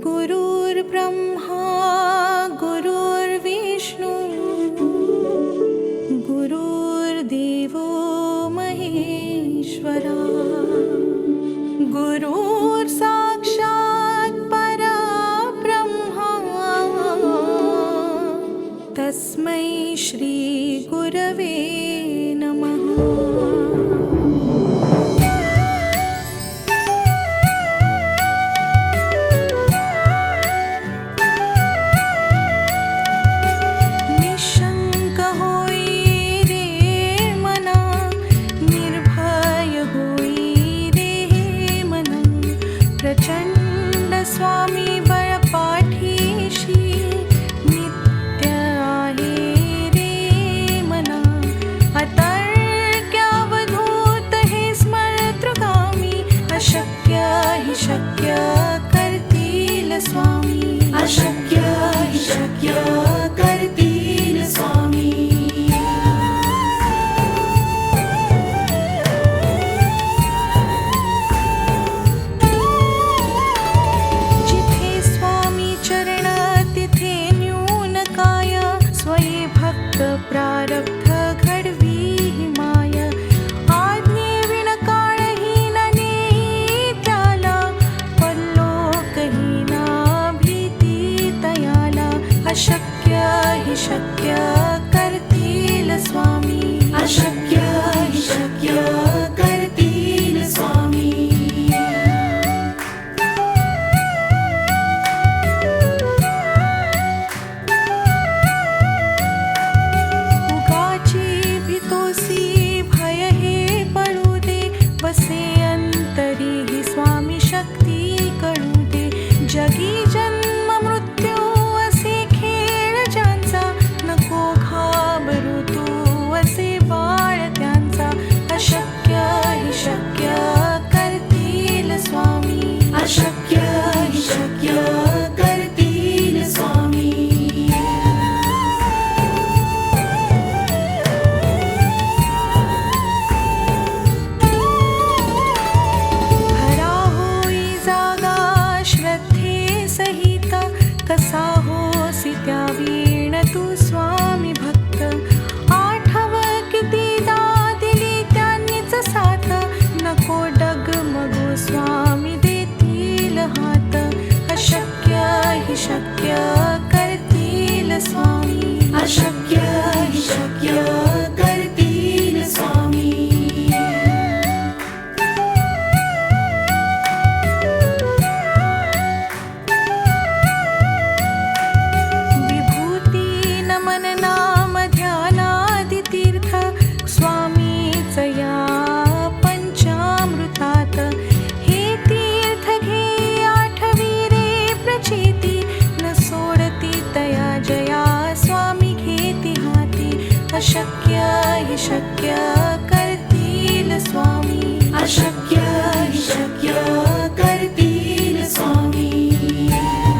गुरुर्ब्रह्मा गुरुर्विष्णू गुरुर्देवो महेश्वरा गुरुर्साक्षात् परब्रह्मा तस्मै श्री गुरवे नमः। प्रचंड स्वामी बळपाठीशी नित्य आहे रे मना। अतर्क्यावधूत हे स्मरतृगामी अशक्य हि शक्य करतील स्वामी। अशक्य हि शक्य करतील स्वामी। प्रारब्ध घडवी माय आज्ञेविण काळहीन नेई त्याला पल्लोकहीना भीती तयाला। अशक्य हि शक्य करतील स्वामी। अशक्य हि शक्य करतील स्वामी। वसे अंतरी ही स्वामी शक्ती कळू दे। जगी जन्म मृत्यू असे खेळ ज्यांचा नको घाबरू तू असे बाळ त्यांचा। अशक्य हि शक्य करतील स्वामी। अशक्य हि शक्य करतील स्वामी। कसा होसी त्या वीण तू स्वामी भक्त। आठव कितीदा दिली त्यांनीच साथ नको डगमगू स्वामी देतील हात। अशक्य हि शक्य करतील स्वामी। अशक्य हि शक्य करतील स्वामी। अशक्य हि शक्य